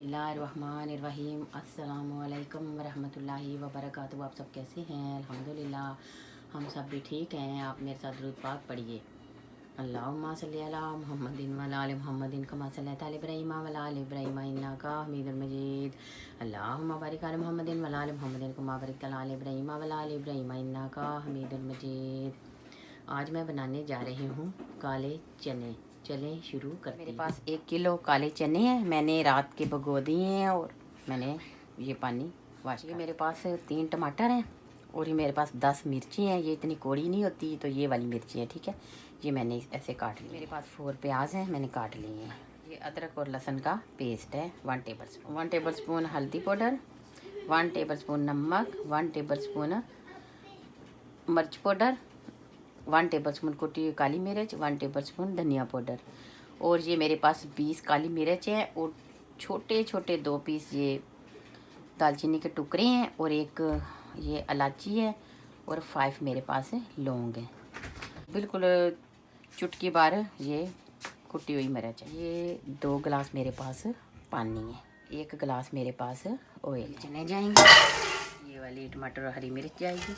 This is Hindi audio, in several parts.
बिस्मिल्लाहिर्रहमानिर्रहीम अस्सलामुअलैकुम वरहमतुल्लाहि वबरकातुहू। आप सब कैसे हैं? अल्हम्दुलिल्लाह हम सब भी ठीक हैं। आप मेरे साथ दुरूद पाक पढ़िए। अल्लाहुम्मा सल्ली अला मुहम्मदिन व अला आलि मुहम्मदिन कमा सल्लैता अला इब्राहीम व अला आलि इब्राहीम इन्नका हमीदुम मजीद। अल्लाहुम्मा बारिक अला मुहम्मदिन व अला आलि मुहम्मदिन कमा बारकता अला इब्राहीम व अला आलि इब्राहीम इन्नका हमीदुम मजीद। आज मैं बनाने जा रही हूँ काले चने। चलें शुरू करते हैं। मेरे पास 1 किलो काले चने हैं। मैंने रात के भिगो दिए हैं और मैंने ये पानी वाश। ये मेरे पास 3 टमाटर हैं और ये मेरे पास 10 मिर्ची हैं। ये इतनी कौड़ी नहीं होती तो ये वाली मिर्ची है, ठीक है। ये मैंने ऐसे काट ली। मेरे पास 4 प्याज हैं, मैंने काट लिए हैं। ये अदरक और लहसुन का पेस्ट है 1 टेबलस्पून। 1 टेबलस्पून हल्दी पाउडर, 1 टेबलस्पून नमक, 1 टेबलस्पून मिर्च पाउडर, 1 टेबलस्पून कुटी हुई काली मिर्च, 1 टेबलस्पून धनिया पाउडर। और ये मेरे पास 20 काली मिर्च है और छोटे छोटे 2 पीस ये दालचीनी के टुकड़े हैं और एक ये इलायची है और 5 मेरे पास लौंग है। बिल्कुल चुटकी भर ये कुटी हुई मिर्च है। ये 2 गिलास मेरे पास पानी है, 1 गिलास मेरे पास ऑयल। चने जाएंगे, ये वाली टमाटर और हरी मिर्च जाएगी,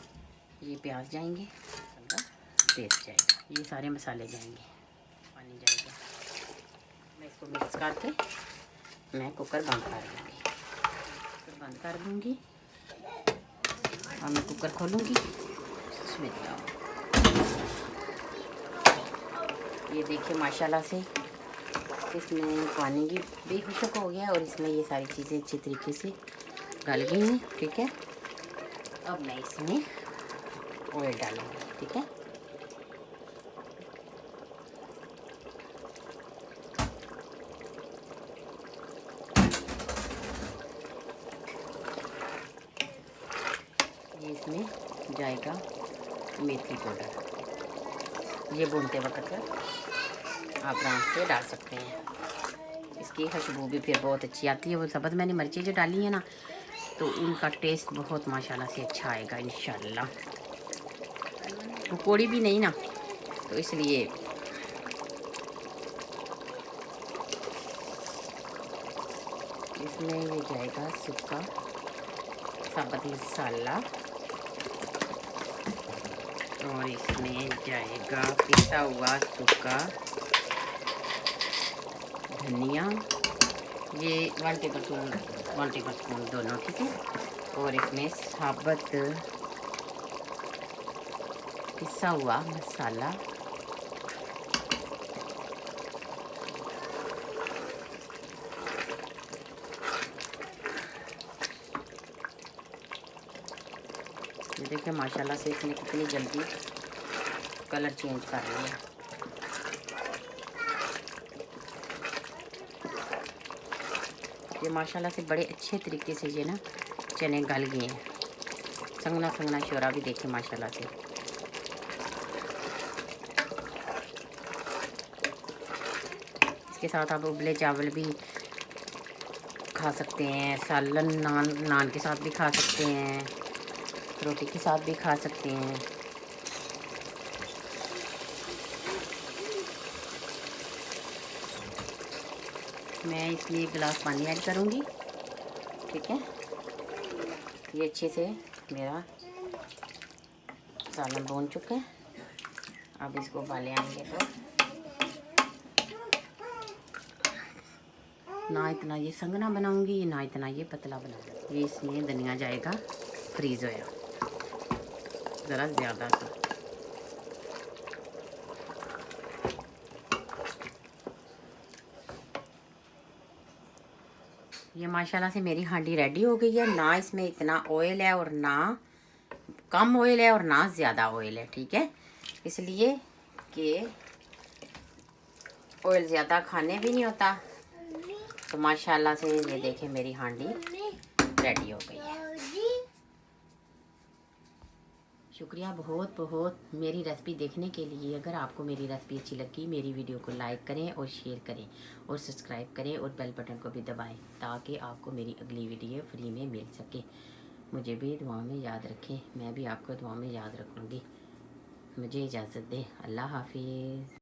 ये प्याज जाएंगे, पेस्ट जाएगा, ये सारे मसाले जाएंगे, पानी जाएगा। मैं इसको मिक्स करके मैं कुकर बंद कर दूँगी। कुकर बंद कर दूँगी और मैं कुकर खोलूँगी। इसमें ये देखिए माशाल्लाह से इसमें पानी की भी खुशक हो गया और इसमें ये सारी चीज़ें अच्छी तरीके से गल गई हैं, ठीक है। अब मैं इसमें ऑयल डालूँगी, ठीक है। इसमें जाएगा मेथी पाउडर। ये भूनते वक्त आप आराम से डाल सकते हैं। इसकी खुशबू भी फिर बहुत अच्छी आती है। वो सब्ज़ मैंने मिर्ची जो डाली है ना, तो उनका टेस्ट बहुत माशाल्लाह से अच्छा आएगा इंशाल्लाह। वो कौड़ी भी नहीं ना, तो इसलिए इसमें ये जाएगा सूखा साबुत मसाला और इसमें जाएगा पिसा हुआ सूखा धनिया, ये 1 टेबलस्पून दोनों, ठीक है। और इसमें साबुत पिसा हुआ मसाला, ये देखिए माशाल्लाह से इसने कितनी जल्दी कलर चेंज कर लिया। ये माशाल्लाह से बड़े अच्छे तरीके से ये ना चने गल गए हैं। संगना संगना शोरा भी देखे माशाल्लाह से। इसके साथ आप उबले चावल भी खा सकते हैं, सालन नान के साथ भी खा सकते हैं, रोटी के साथ भी खा सकते हैं। मैं इसमें 1 गिलास पानी ऐड करूँगी, ठीक है। ये अच्छे से मेरा सालन भून चुका है। अब इसको उबाले आएंगे तो ना इतना ये संगना बनाऊँगी, ना इतना ये पतला बनाऊँगी। ये इसमें धनिया जाएगा फ्रीज़ होया ज़रा ज़्यादा सा। ये माशाल्लाह से मेरी हांडी रेडी हो गई है। ना इसमें इतना ऑयल है और ना कम ऑयल है और ना ज़्यादा ऑयल है, ठीक है। इसलिए कि ऑयल ज़्यादा खाने भी नहीं होता। तो माशाल्लाह से ये देखें मेरी हांडी रेडी हो गई है। शुक्रिया बहुत बहुत मेरी रेसिपी देखने के लिए। अगर आपको मेरी रेसिपी अच्छी लगी, मेरी वीडियो को लाइक करें और शेयर करें और सब्सक्राइब करें और बेल बटन को भी दबाएं ताकि आपको मेरी अगली वीडियो फ्री में मिल सके। मुझे भी दुआ में याद रखें, मैं भी आपको दुआ में याद रखूँगी। मुझे इजाज़त दें। अल्लाह हाफिज़।